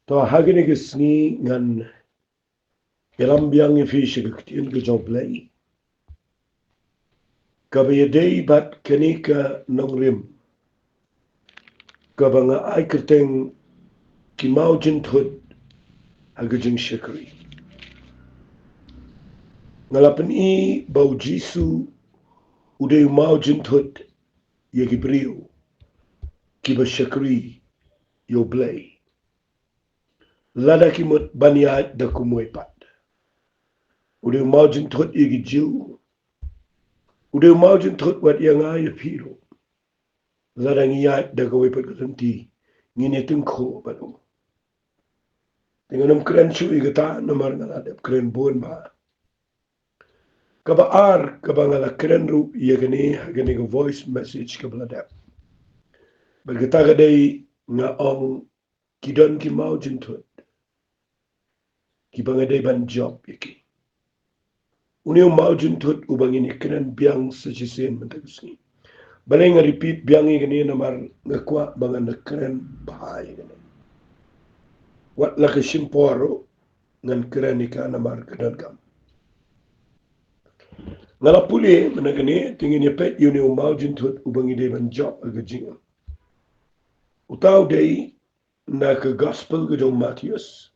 To hagini gisni ngan yalam biang ye fish gaktin ke joblay. Kabayadey bat kanika nongrim. Kabanga ay kerteng kimau jintut hagajing shikri. Ngalapan i bau jisu uday mau jintut ye gibriu kiba shikri yo blay. Lada kimut banyat da kumwepat. Uday mau jintut ye gijiu. Uday mau jintut wat yang ay piro. Lada ngiyat da kawaipat katanti. Ngine tengko batu. Dengan keren cu igata nomor ngaladap keren bon ba. Kaba ar kaba ngala keren ru iya gani ga voice message kaba ladap. Bagata gadai nga ong kidon ki mau jintut. Ki bangadai ban job yaki. Uni mau jintut ubang ini keren biang sejisen mentagusi. Balai nga repeat biang gani nomor ngakwa bangan na keren bahaya gani. Wat laka simporo ngan keren ika nomor kedon kam. Ngala puli menagani tingin yapet yuni umau jintut ubang ide ban job agajinga. Utaw day na ka gospel gadong Matthias.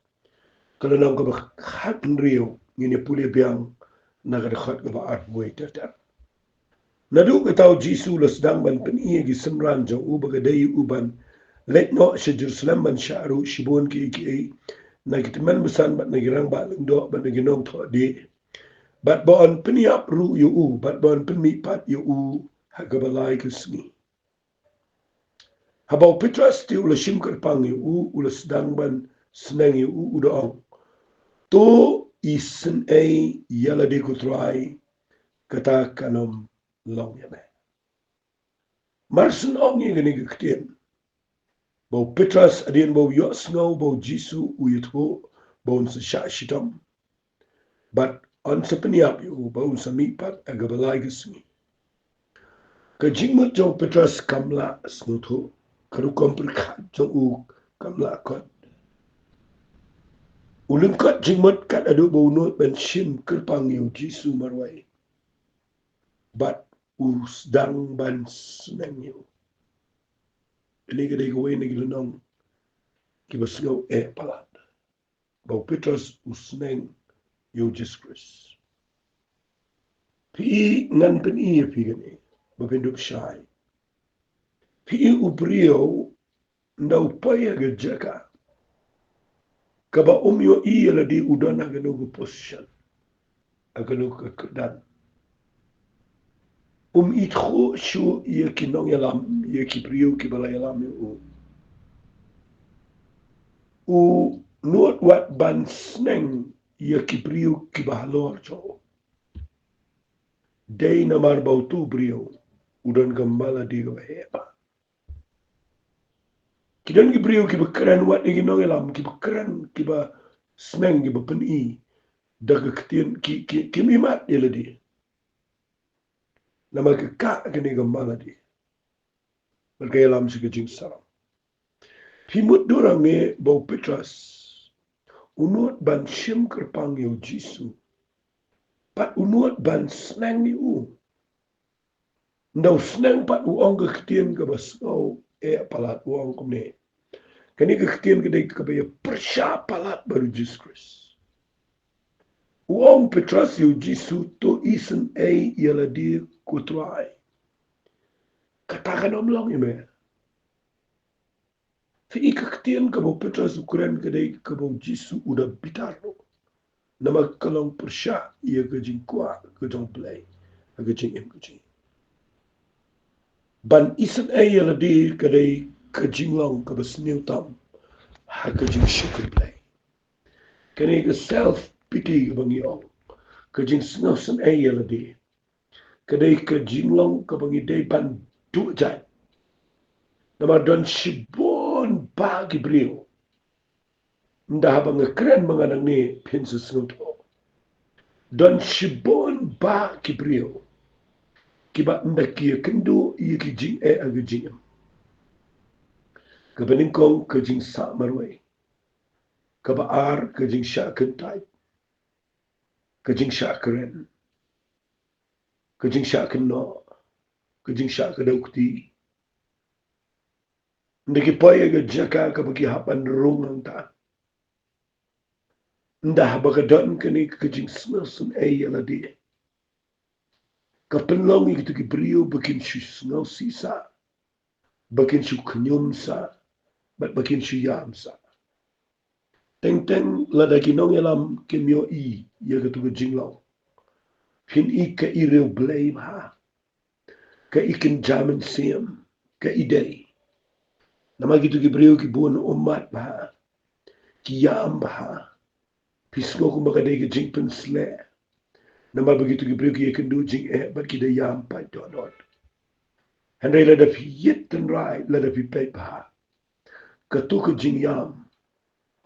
Kalau nang ka khat rio ngini puli biang na ka khat ka art boy tata. Nadu ka taw Jisu lasdang ban peniye gi semran jang ubaga day uban let no sa Jerusalem ban syaru shibon ki na kitman besan bat nagirang ba lendo bat naginong tho di. Bat bon peniap ru yu bat bon penipat yu hagabalai kusni. Habau Petras ti ula shimkar pang yu ula sedang ban senang yu udaong. To isen ay yala di kutrai kata kanom long yame. Marsen ong yung gani kaktian. Bau Petras adin bau yos ngaw bau Jisu uyit ho bau sa syashitam. But on sa peniap yu bau sa mipat agabalay kusni. Kajingmat jong Petras kamla snuto. Karukam perkat jong kamla kot. Ulungkat jingmat kat adu bau not ben shim kerpang yu Jisu marwai. Bat usdang ban senang yu. Ini kadai kawai na gilanong kibasngaw palat. Bau Petras usneng yu Jesus. Pi ngan pen iya pi gani. Mapinduk syai. Pi ubriyo na upaya gajaka. Kaba umyo iya la di udan agano go position. Agano kekedan. Itho syu iya kinong yalam, iya kibriyo kibala yalam yu. Nuot wat ban sneng iya kibriyo kibahalor cho. Day namar bautu briyo. Udan gambala di go heba. Kidan kibriyo kibakran wat iginong yalam, kibakran kiba sneng kiba peni. Daga ketian kimimat ila di. Nama kekak kini gambala di. Berkaya lam sikajing salam. Pimut dorang ni bau Petras. Unut ban shim kerpang yu Jisu. Pat unut ban senang ni Ndau senang pat uang keketian ke basau palat uang kumne. Kani keketian kedai kebaya persya palat baru Jesus Christ. Uang Petras yu Jisu to isen ialah di kutrai. Katakan omlong ime. Fi keketian ke bau Petras ukuran kedai ke bau Jisu udah bitaro. Nama kalong persya ia kejing kuat kejong play. Kejing kejing. Ban isen ialah di kedai kejing long ke besniu tam. Kejing syukur play. Kani ke self pity bangi ong. Kejing sengasan ialah di. Kedai kejing long ke bangi day ban dujat. Nama don shibon bagi beliau. Ndah bang keren menganang ni pinsus nguto. Don shibon bagi beliau. Kiba ndak kia kendo iya kijing agajing. Kebeningkong kejing sa marway. kabaar kajing syakan type kajing syakren kajing syakan no kajing syakan daukti ndaki poya ga jaka ka bagi hapan rung ang ta ndah bagadon kani kajing snelsun yala di ka penlong gitu ki brio bakin shu snel sisa bakin shu kanyum sa bakin shu yam sa teng lada kinong yalam kimyo ya ka tu kajing long hin ka real blame ha ka ikin jamin siem ka idei nama gitu ki brio ki buon umat bah ki yam bah pisgo ko makadai ki jing pen sle nama begitu ki brio ki ikin du jing bat ki da yam pa dot henry la da yet and right la da pi bah ka tu ka jing yam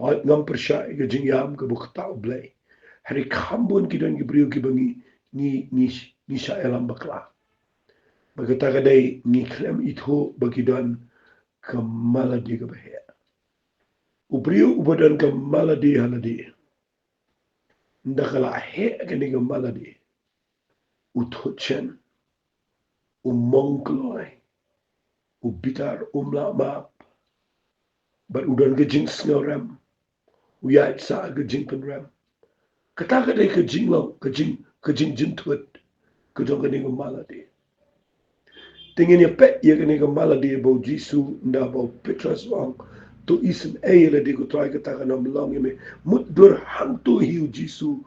hat ngam persya ka jing yam ka buk tau blai hari kambon ki don ki brio ki bangi ni sya elam bakla bagata kadai ni klem itu bagi don kemaladi ke bahaya. Ubriu ubadan kemaladi haladi. Ndakala he kini kemaladi. Uthuchen. Umongkloi. Ubitar umla map. But udan ke jing snorem. Uyait sa ke jing penrem. Kata kadai ke jing long. Ke jing jintut. Kedong kini kemaladi. Tingin ya pet ya kini kemaladi bau Jisu nda bau Petrus wang. Tu isim la di ko try kata kana melong yeme mut dur hang tu hiu Jisu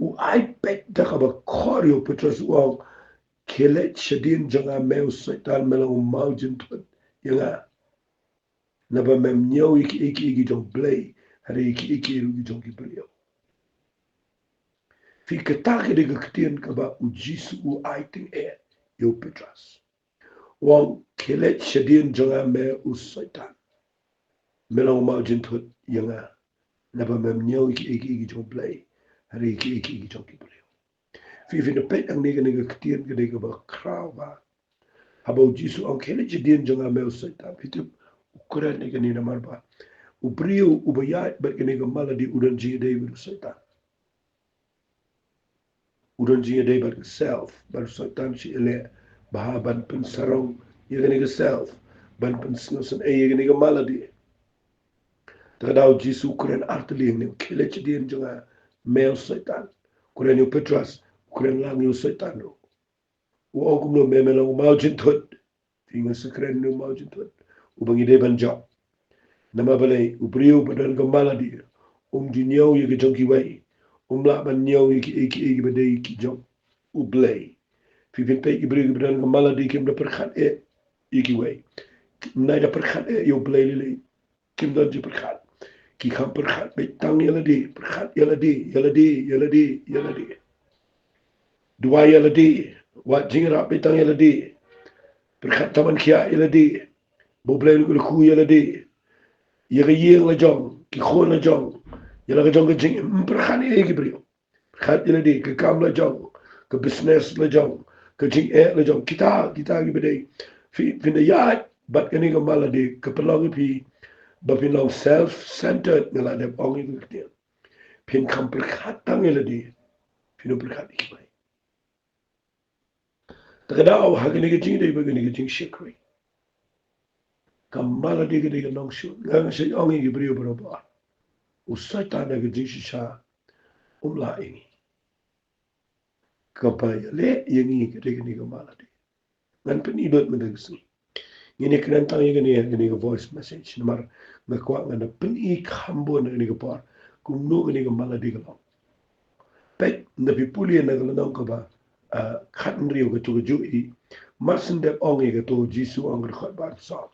u ai pet da ka ba korio Petrus wang kelet shadin janga meu setan melong maujin tut yanga na ba mem nyau iki jong play hari iki ru jong ki beliau fi kata ke de ktien ka ba u Jisu u ai ting yo Petrus wang kelet shadin janga meu setan melong maujin tut yanga naba mem nyau iki jong play hari iki jong ki play fi fi no pet ang nega ktien ke nega ba kraw ba habo Jisu ang kele jidien jong a meu seta fitu ukuran nega ni namar ba ubrio ubayat ba ke nega maladi udan ji dei ber seta udan ji dei ber self ber seta si ele bahaban pen sarong ye nega self ban pen snosen ye nega maladi Tadau Jisu kuren arteli ni kele jidien jong a meu seta kuren yo Petrus kuren lang yo setan ro wo kum no memela mau jintut finga sekren no mau jintut ubangi de banjo nama balai ubriu badan gambala di jinyau ye ke jongki wai la ban nyau ye ki badai ki jong ublai fi fin pe ibriu badan gambala di kim da perkhat ki wai na da perkhat yo blai lele kim da ji perkhat ki kham perkhat be tang yala di perkhat yala di dua yala di wat jingra be tang yala di perkhat taman kia yala di boblai lu ku yala di yaga yeng la jong ki khon la jong yala ga jong ga jing perkhat ki brio perkhat yala di ke kam la jong ke business la jong ke jing la jong kita ki bedai fi the yard but kani ga mala di ke pelong pi ba pin long self centered ngala de ong ki kti pin kam perkhat tang yala di pin perkhat ki bai tagada wa hagani ga jing dai ba gani ga jing shikri kamala di ga nong shu ngang se ong ki brio bro usai tanda ke jing sha umla ini kapaya le yengi ke de ni mala de ngan pen idot me de su ini kenen tang ni voice message namar me kwa ngan pen I khambo ni par kum no ni mala de ga pe na pipuli na ga nong ka ba khat rio ga tu ju I marsin de ong ga to Jisu ong ga khat ba sa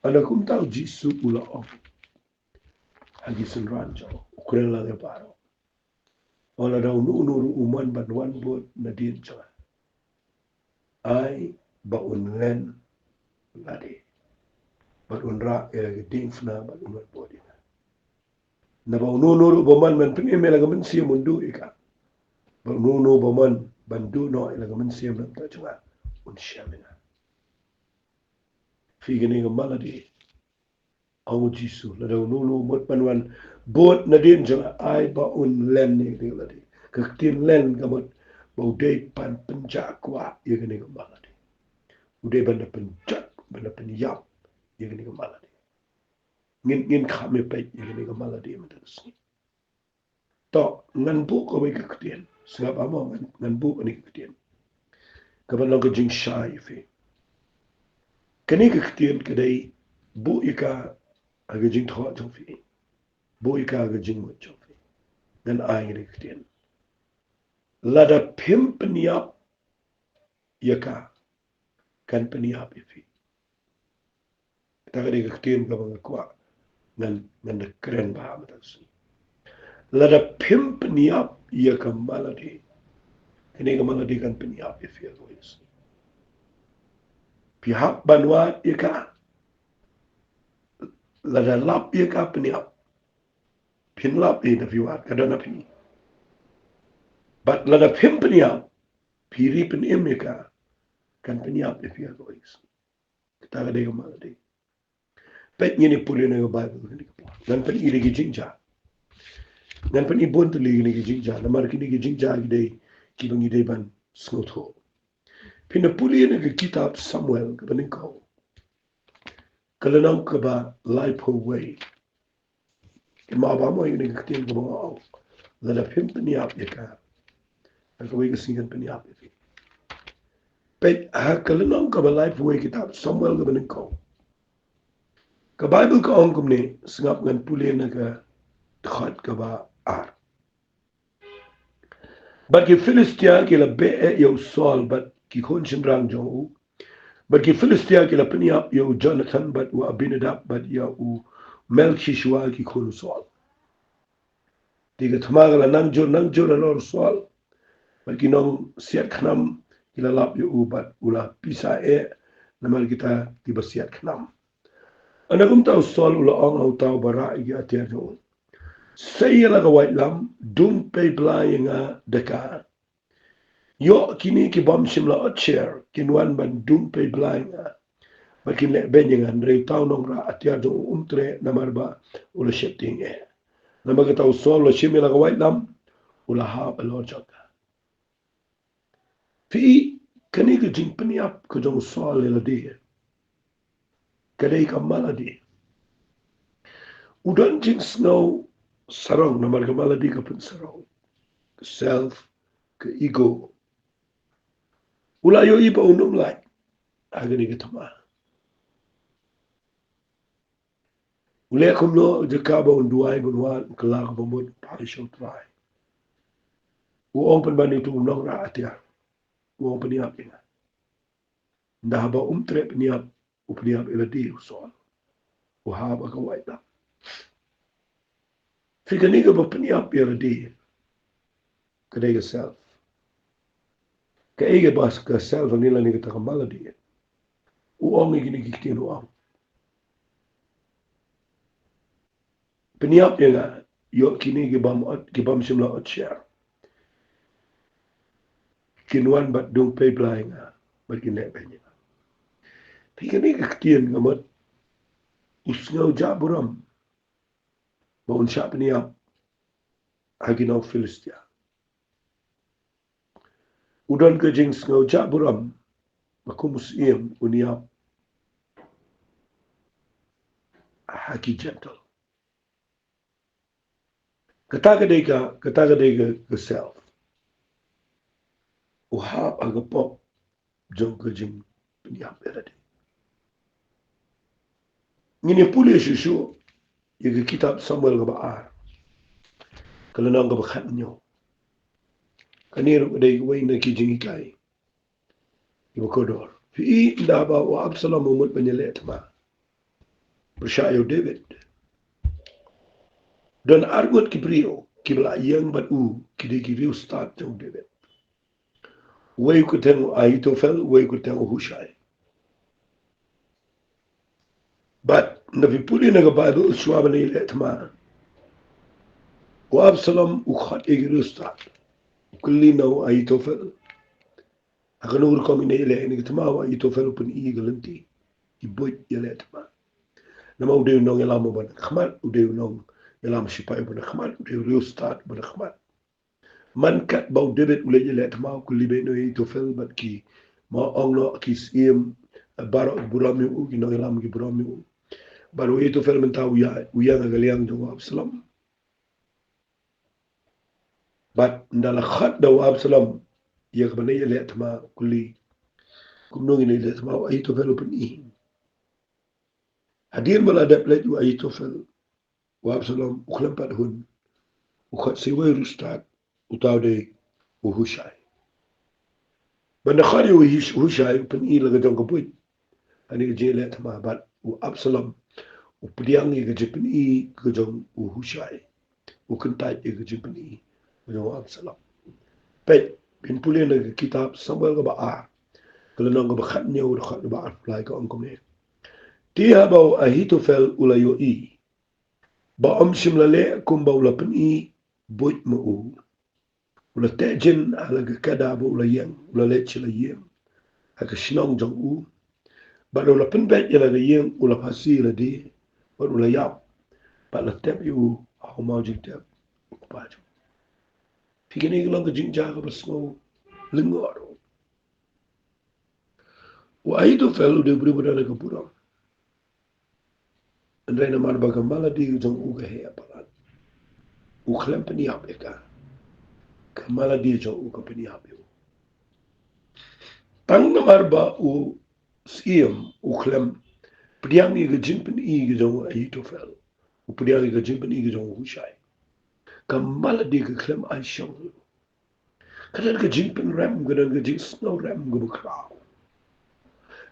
ana kum tau Jisu ula ong hagi sun ranjo ukuren la ga paro Ola daw nuunuru uman banwan bot na din siya. Ay baunlen ladi. Banunra ilagiding fna banunwan bodi na. Na baununuru baman man pinime lagaman siya mundu ika. Baununu baman bandu no ilagaman siya mamta siya. Unsya mina. Figini nga maladi. Ang Jisu la daw nulu mot panwan bot na din jang ai ba un len ni di la di ka tin len ka mot bau dei pan penja kwa ye ni ka mala di ude banda penjat banda penyap ye ni ka mala di ngin ngin khame pe ye ni ka mala di matas ni to ngan bu ko we ka tin sngap amo ngan bu ni ka tin ka ban long ka jing shai fi kani ka tin ka dei bu ika aga jing tho to fi bu ika aga jing mo to fi dan ai ni ka tin lada pim penyap yaka kan penyap ifi taga de ka tin ka bang kwa ngan de keren ba matas lada pim penyap yaka maladi kini ka maladi kan penyap ifi agois pihak banwa yaka lada lap yaka penyap pin lap na fiwat kadana pi but lada pim penyap piri pen im yaka kan penyap ifi agois taga de ka maladi pet ni puli na Bible ni ka dan pen iri gi jinja dan pen ibon tu li ni gi jinja na mar kini gi jinja gi dei ki bangi dei ban snotho pina puli na gi kitab Samuel ka banin ko kalanang ka ba life way ke ma ba mo ni gi tin ka ba au la da pim pen yap ya ka ka we gi singan pen yap ya pet ha kalanang ka ba life way kitab Samuel ka banin ko ka Bible ka ong kumni singap ngan puli na ka khat ka ba ar but ki Philistia ki la be yo Saul but ki khon rang jong but ki Philistia ki la peniap yo Jonathan but wa Abinadab but ya u Melchishua ki khon Saul tiga thmaga la nang jo la lor Saul but ki nong siat khnam ki la lap yo u but ula pisa namal kita ki ba siat khnam anagum tau Saul ula ong au tau bara ki atia jo saya la ka white lam dum pe blayinga deka yo kini ki bom sim la chair kinwan ban dum pe blayinga makin le benyengan re tau nong ra atia jo umtre namarba ula shepting namaga tau Saul la shimela ka white lam ula ha balor jaka fi kani ka jing peniap ka jong Saul la di kadai ka maladi udan jing snow sarong namarga maladi ka pun sarong self ke ego ula yo iba unum lai agani ka tama ule kum no de ka ba unduai bunwan kelak bomot parisho try u open bani tu nong ra atia u open ya pinga nda ba umtre pniap u pniap ila di usol u ha ba ka waita figani ka ba pniap ila di kadai ka self ka ege bas ka self nila ni ka kamala di u ongi gini kikin u ang pniap ya yo kini ki bam simla ot share kinwan bat dung pay blind bat kinle benya figani ka kikin gamat usngau jaburam ba un sha pniap aginaw Philistia udan ka jing ngau jaburam makumus iem uniap haki gentle kataga dega ka self uha aga pop jong ka jing uniap erade ngini puli shushu yega kitab Samuel ga baar kalana ga bakhat nyo kaniro dai wayna ki jing kai ibakodor fi ndaba wa Absalom umut banyalet ma bershayo David dan argot kibrio kibla yang bat u kide kibrio start jong David way ku tengo Ahitofel way ku tengo Hushai but na vipuli na Bible swaba ni letma wa Absalom ukhat kibrio start kulli na Ahitofel akanur ko mine ile ni tma wa Ahitofel pun i galanti iboy letma nama udah nong elam ban khmat udah nong elam sipai ban khmat udah real start ban khmat man kat bau debit ule je let mau ku libe no to fel bat ki ma ong no ki sim baro burami u ki nong elam ki burami u baru itu fel mentau ya uya ngaliang do Absalom bat ndala khat do Absalom ya kabane je let ma kuli kumno ini let ma itu fel pen i hadir bal adab lej wa itu fel wa Absalom ukhlam pat hun ukhat siwai rustat utaude uhushai banda khari uhushai pen i laga jong kapuit ani je let ma bat u Absalom upiang i ga pen i ga jong uhushai ukentai i ga pen i jong Absalom pet bin pulih na kitab Samuel ga ba kalau nang ga khat nyaw da khat ba apply ka angkom ne tiha bau Ahitofel ulayo i ba am simlale kum bau la pen i boit mo u ula tejin ala ga kada ba ula yang ula le chila yem aka shinong jong u ba ula pen bet ila ga yem ula pasi ila de ba ula yap ba la tep yu au ma jing tep ba ju fikini ga lang ga jing ja ga ba smo lingoro wa Ahitofel udah beri-beri na kapuram Andrei na marbaga maladi jong uga he apalan uklem peniap eka maladi jong uga peniap yo tang na marba u siem uklem pediang i gajin pen i jong Ahitofel u pediang i gajin pen i jong Hushai maladi ga klem ai shong yo kadan gajin pen ram gadan gajin snow ram ga bukraw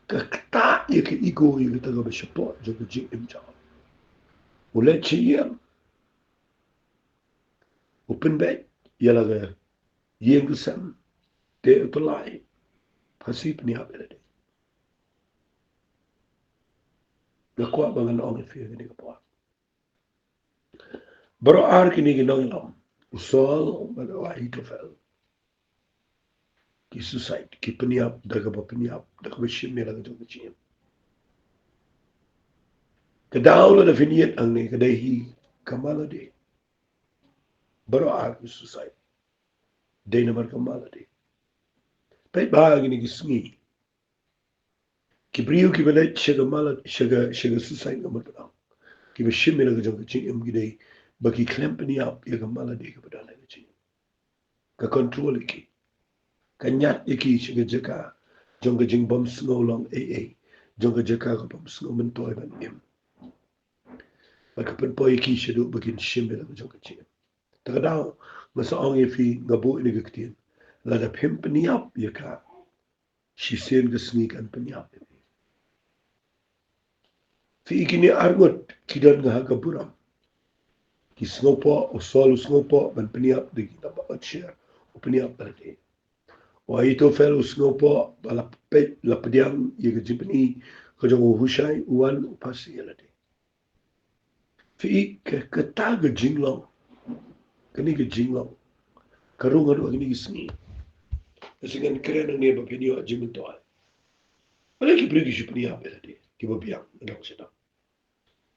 ka kta ye ke igo ye ta ga shapot jo gajin imja ulet chiyem open bet yala ga yeng sam te pelai pasip ni abele ga kwa bangan ong fi ni ga pa baro ar ki ni ga nong lam usol baro Ahitofel ki suicide ki peniap daga ba peniap daga ba shim ni la ga jo chim ka dawla da finiet ang ni ka dai hi kamala de baro ar ki suicide de na mar kamala de pe ba gi ni gi sngi ki brio ki bele shaga mala shaga suicide ga mar ba ki ba shim ni la ga jo chim gi dai ba ki klempeni up ya kamala de ka ba da ga chim ka control ki kanyat iki shiga jaka jonga jing bom snow long jonga jaka ka bom snow men toy ban im baka pen poy ki shidu bakin shimbe la jonga chi taka daw masa ong fi ngabu ini gaktin la da pim peniap yaka shi sen ga sneak an peniap fi ikini argot kidan ga gaburam ki snopo o sol snopo ban peniap de kita ba share o peniap la de wa Ahitofel usnopo la pediang ye ga jipni ko jong Hushai uan pasi la de fi ka ta ga jinglong kani ga jinglong karunga do kani gisni esingan keren ne ba penio jiminto wala ki brigi jipni ya bela de ki ba biang na ko seda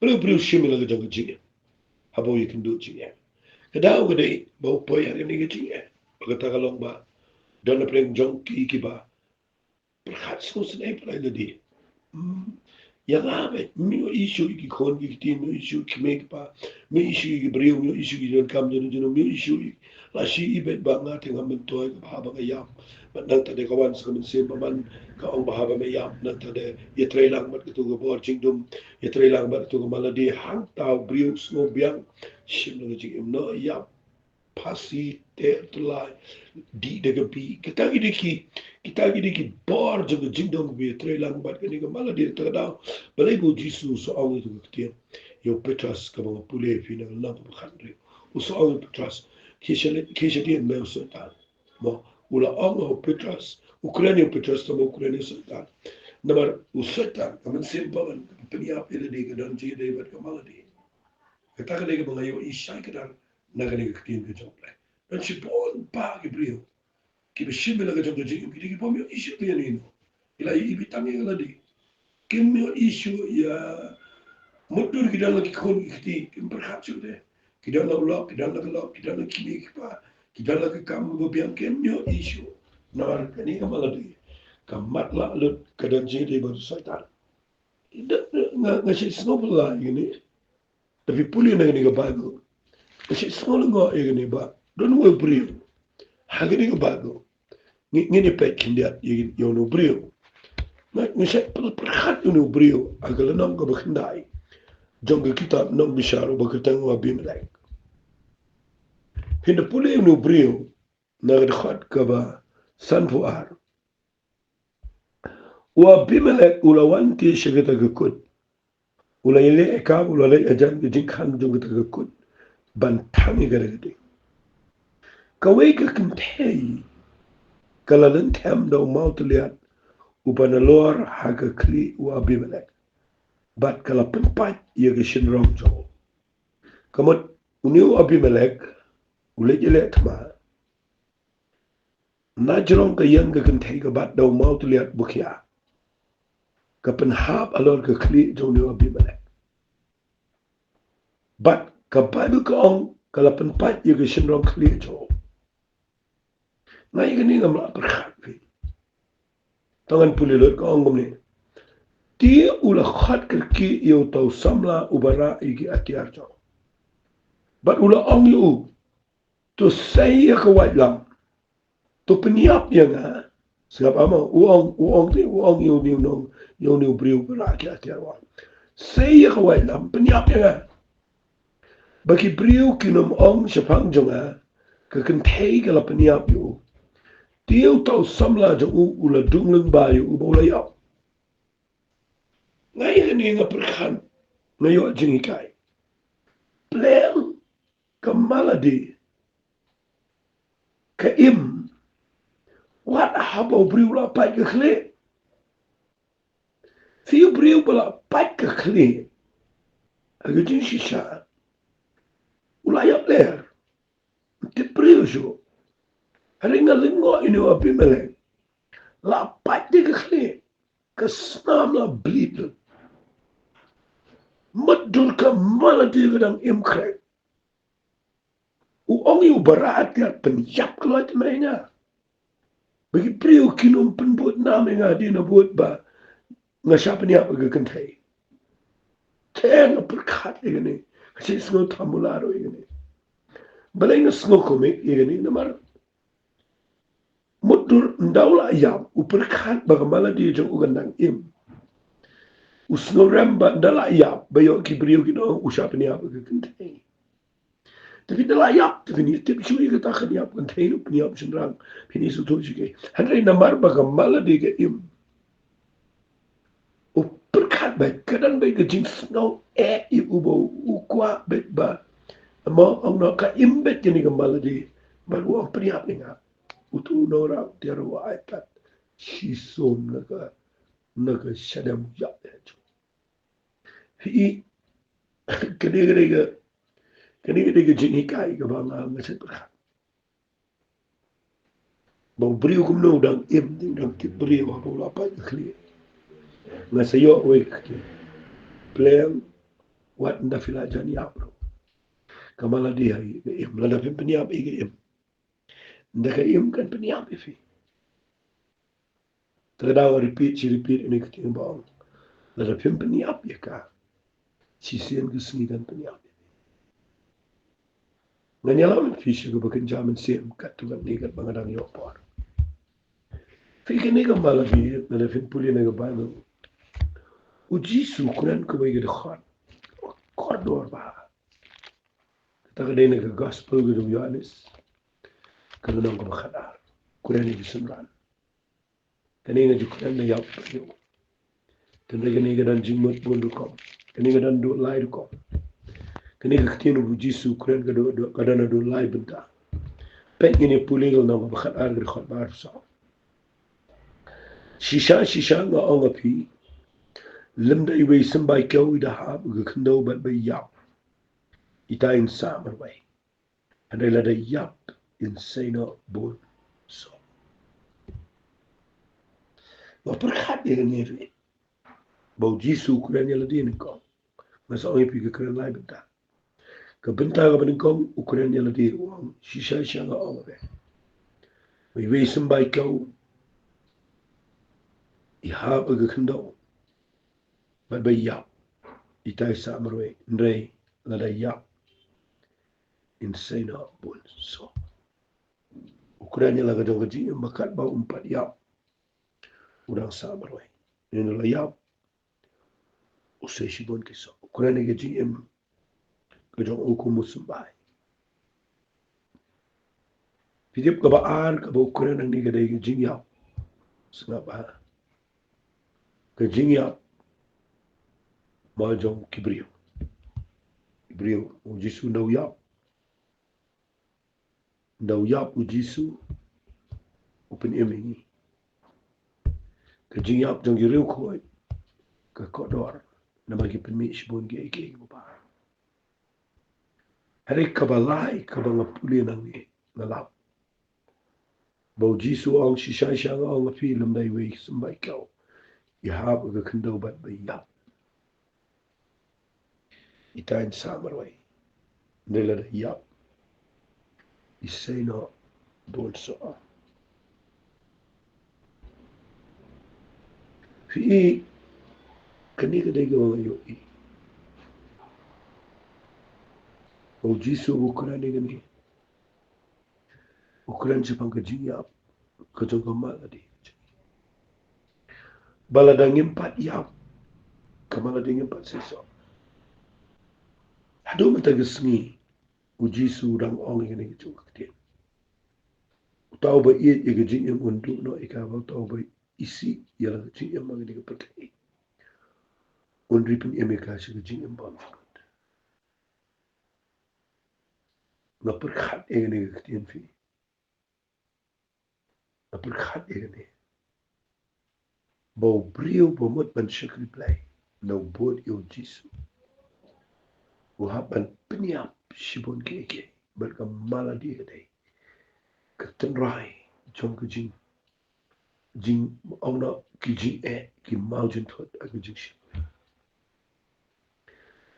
wala bri shimila ga jong jinga habo ye kan do jinga kada ga de ba po ya ni ga jinga ba ta ga long ba don preng jong ki ba perhat so snai pra ga de yang ame mi isu ki kon ki tin mi isu ki mek pa mi isu ki breu mi isu ki jon kam jon jon mi isu la shi ibet ba nga te ngam to ba ba ga yam ba nang ta de kawan sa min se ba man ka ong ba ba me yam nang ta de ye tre lang mat tu go bor ching dum ye tre lang mat tu go maladi hang tau breu smo biang shim no ji no yam pasi te tulai di daga pi kita gidi bor jogo jingdong bi tre lang bat ni ga mala di ta da balai bo jisu so awu to ktia yo petras ka mo pule fi na lang ba khandre u so awu petras kisha di me so ta mo ula awu petras ukraine petras to mo ukraine so ta namar u so ta kaman sim ba ban penia pe de ga don ji de bat ka mala di ka ta ga de ga ba yo isha ka nagani ka tin ka jople dan si bon pa ki brio ki be shimbe la ka jogo ji ki po mi issue ya nino ila i bitangi la di kim mi issue ya Mudur kita lagi kon ikti berkat sudah. Kita lagi lok, kita lagi lok, kita lagi kini kita lagi kamu berbiang kenyo isu. Nar kani kamal di. Kamat lah lut kadang jadi baru setan. Nggak sih snobel lah ini. Tapi pulih nanti ke bagu. Nggak sih snobel nggak ini ba. Don't worry brio. Hagi ni ke bagu. Ngini pekin dia yang nu brio. Nggak sih perkat nu brio. Agar nang ke berkendai. Jangka kita nang bicara berketang wabim lagi. Hindi pulih nu brio. Nagdekat ke ba sanfuar. Wabimelek ulawanti syagata gekut. Ulayele ekab ulalay ajan gejing khan jungata gekut. Bantangi garagade. Kawai ka kentay. Kalalan tem daw mau terlihat. Upanalor haga kli wabimelek. Bat kala penpat ia geshin rom jo. Kamot uniu Abimelek ulejele tma. Najrong ka yang ka kentay ka bat daw mau terlihat bukia. Kapenhap alor ke kli jong ni Abimelek. But kapabu ka ong kalapan pat yung sinrong kli jong. Ngay gani nga mga perkat fi. Tangan pulilot ka ong gumni. Ti ula khat kerki iyo tau samla ubara igi atiar jong. But ula ong yu to say ka white lam. To peniap yang ha. Sebab ama uong yu niu nong yu niu briu bara igi atiar wang. Say ka white lam peniap yang ha. Bagi beriu kinom ong sepang jonga ke kentay ke la peniap yu. Tiau tau samla jong ula dungleng bayu u bola yap. Ngay ni nga perkan ngayo jengikai. Plem ke maladi ke im wat habau beriu la pai ke kle. Fiu beriu bala pai ke kle. Aga jeng sisa. Ulayap ler. Ti beriu jo. Haringa lingo ini Abimelek. Lapat dia ke kli. Kesnam la blid. Madur ka mala dia kadang imkrek. Uong yu barat dia penyap keluar temanya. Bagi priu kinum penbut nami nga di na buat ba. Nga siya penyap ke kentay. Kaya nga perkat ini. Kasi sengaw tamularo ini. Balay nga sengaw komik ini. Namar mudur ndaula yam uperkat bagamala dia jong ugandang im usno ramba ndala yap bayo kibriyo kino usap ni apa ke kentay tapi ndala yap tapi ni tip chui ke tak ni apa kentay no ni apa senrang pini suto jike handai namar bagamala dia ke im uperkat baik kadang baik ke jing snow ibu ukwa baik ba ama ang naka imbet ni gamala dia baru ang priap ni nga utu nora tiara wa iPad shisom naga shadam yap ejo hi kene jini kai ka banga ngaset pra bau brio kum no dang im ding dang kit brio wa la pa khli ngasayo we plan wat nda fila jani apro kamala dia im la da pempeniap im ndaka im kan peniap ifi Terdawa repeat ini keting bang. Lada pim peniap ya ka. Sisian kesini dan peniap. Nganyalam fisya ko bakin jaman siyam katugan nigat bangadang yopor. Fikin niga malagi lada pim puli naga Bible. Uji sukuran ko may gada kordor ba. Kata kadai naga gospel gada Yohanes. Kanunang ko makadar. Kuran ni bisunran. Kanina jukuran na yap yo. Tanda kaniga dan jingmot bundu kom. Kaniga dan do lai kom. Kaniga katino bu jisu kuran kadana do lai benta. Pek ini pulingal na mabakat argar khot bar sa. Shisha nga onga pi. Limda iwe sambay kyaw idahab gakandaw bat bay yap. Itayin samar bay. Anday lada yap insano bun so. Waperkat dia ngiri. Bau jisu kuran yala din ko. Mas ongi pi keren lai benta. Ka benta ka beningkong ukuran yala di uang sisa sianga ong be. May way sembay kau ihap aga kendo. Bad bay yap. Itai sa marwe ndrei lada yap. Insana bol so. Ukuran yala ka dong kaji makat ba umpat yap. Udang sa marwe. Ini la yap. Usai shibon kiso. Ukuran yala kaji ka dong ukumu sembay. Pidip ka baan ka ba ukuran ang ni kadai kaji yap. Sengap ha. Kaji yap. Majong kibriyo. Kibriyo. Ujisu ndaw yap. Ndaw yap ujisu. Open emingi. Kaji yap jong yuriw koy. Ka kodor. Na magipinmish bon gege mo ba. Hari kabalay kabangapuli nang ni nalap. Bau jisu ang sisay siya nga ang film na iwi sambay kaw. Ihap aga kandaw bat ba yap. Itain samarway. Nila na yap. Isay na bolso. Fi kani kaday gawa ngayon Bau jisu ukuran ni gani. Ukuran siya pang kajing yap. Kajong kamala di. Baladang impat yap. Kamaladang impat seso. Hado matagasngi. Ujisu rang ong yang ni kajong kaktiyan. Tau ba iit ya kajing yang undu no ikaw tau ba isi yalang kajing yang mga ni kapagkait. Undri pin emeka siya kajing yang bangkot. Naperkat yang ni kaktiyan fi. Naperkat yang ni. Bau brio bomot ban syakri play. No bod yo jisu. Uhapan penyap sibon keke. Berkamala dia kadai. Ketenrai. Jom ke jing. Jing au na ki jing ki mau jin thot aku jing shi.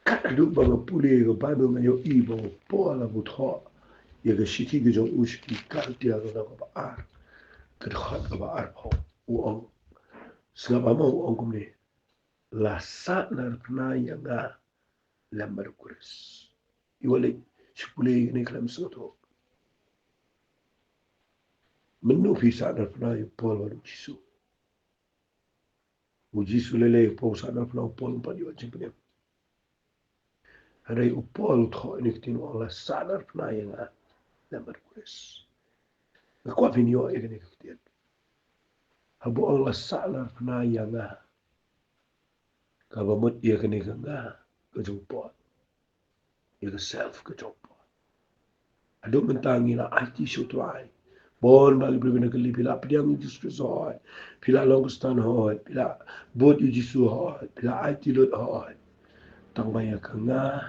Kat adu bang puli ke badu ngayo ibo po ala butho. Ya ke shiti ke jong ushki kal dia ke ba ar. Ke khat ke ba ar po. Uong. Sengap ama uong kumne. Lasa nar pna yanga lambar kuris. Iwale shpule ni kalam soto. Menu fi sadar pna yu pol waru jisu. Ujisu lele po sadar pna pol pa yu ajing pna. Hadai upol tho ini kitin wala sadar pna yanga lambar kuris. Ngakwa vinyo ini kitin. Habu Allah sadar pna yanga. Kabamut iya kini kanga kajong pot. Iya self kajong pot. Ado mentangi na IT sutrai. Bon bali berbina kali pila pediang jisu hoy. Pila longustan hoy. Pila bot jisu hoy. Pila IT lot hoy. Tang baya kanga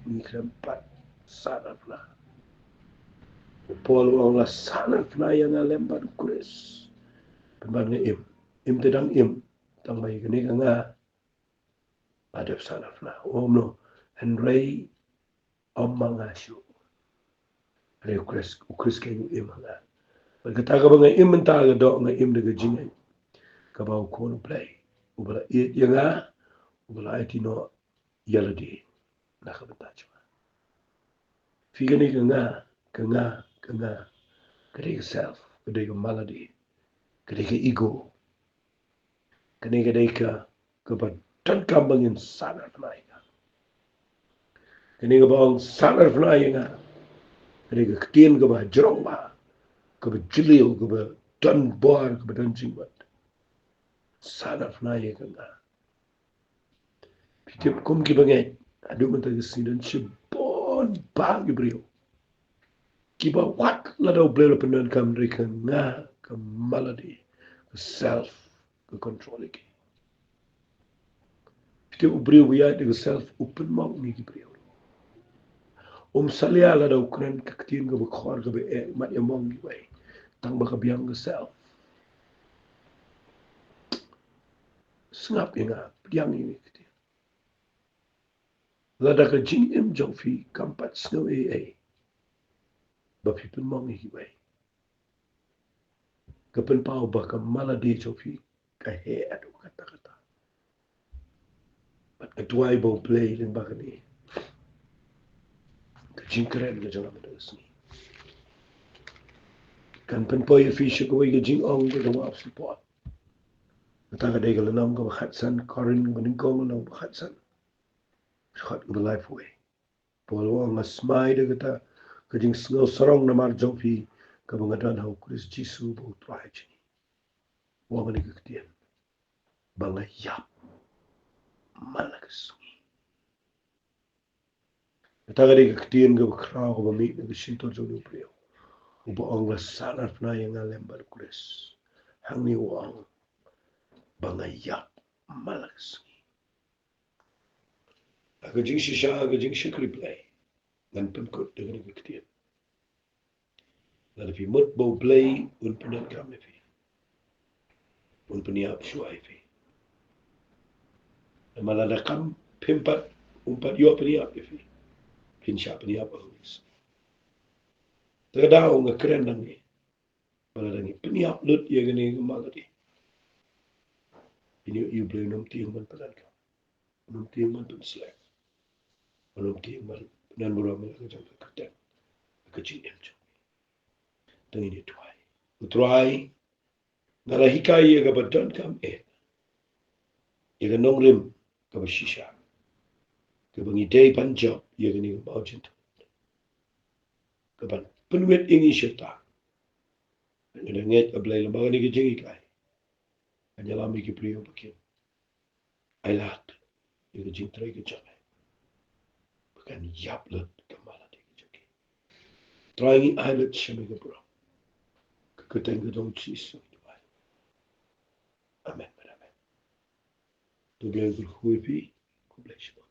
ni krempat sadar pna. Paul Allah sadar pna yang lembar kuris. Pembang im. Im tedang im. Tang baya kini kanga. Ada sadar pna. No. Henry Omangasyo. Ada ukris kayu im nga. Pagkataka ba nga im mentaga do nga im daga jingay. Kabaw kono play. Ubala it ya nga. Ubala it no yaladi. Nakabantadyo. Figani ka nga. Kadai ka self. Kadai ka malady. Kadai ka ego. Kadai ka kabatan kambangin sadar pna nga. Kadai ka ba ang sadar pna nga. Kadai ka katin ka ba jerong ba. Kaba jilio, kaba dan bar, kaba dan jingbat. Sadar pna nga. Pitip kum ki bangay. Ado man taga sinan siya bon ba gibriyo. Kiba wat la daw blelo penan kam rika nga ka malady, ka self, ka control iki. Pitip ubriyo buya daga self open mau ni gibriyo. Salya la daw kunan kaktin ka bakhor ka ba mat yamong giway. Tang baka biyang ka self. Sengap nga, biyang ini. Lada ka jing em jong fi kampat snow ai. Ba fi pen mong hi bai. Ka pen pau ba ka maladi jong fi ka he adu kata. But ka tuai bo play len ba ka ni. Ka jing keren ka jong amadas ni. Kan pen po ye fi shukawai ka jing ong ka jong ap support. Kata ka day ka lanam ka bakhatsan, korin ka ningkong ka bakhatsan. Khat ka life way. Polo ang asmai de kata ka jing sngo sarong na mar jong fi ka bangadan hau Chris Jisu bo tuai chini. Wang ni ka ketian. Banga yap malakas. Kata ka day ka ketian ka bakrao ka bami ka sinto jong ni priyo. Uba ang lasanat na yang alembar Chris. Hang ni wang banga yap malakas. Ka jing shisha ka jing shikri play. Ngan penkut dengan ka ketian. Lalu fi mut bau play un penan kami fi. Un peniap suai fi. Malada kam pimpat umpat yo peniap fi. Pinsya peniap ahus. Terkadang nga keren nangi. Malada ni peniap lut ya gani maladi. Ini you boleh nom tiang man penan kam. Nom tiang man pen selek. Nom tiang man penan beramai ke jam ketan. Kecil em jom. Tengi ni tuai. Utrai ngala hikai ya gabadan kam ya ganong rim kabashisha. Kabangi day Punjab ya gani baujin. Kaban penwet ingi syeta. Ngedenget ablay lembaga ni kejeng ikai. Anyalami ki priyo pakin. Ailat. Ya kejeng tray kejang. Bukan yaplet kamala di kejeng. Trying ailat syami ke bro. Keketeng kedong cis. Amen. Amen. Tu bilang berhuipi. Ku bless you.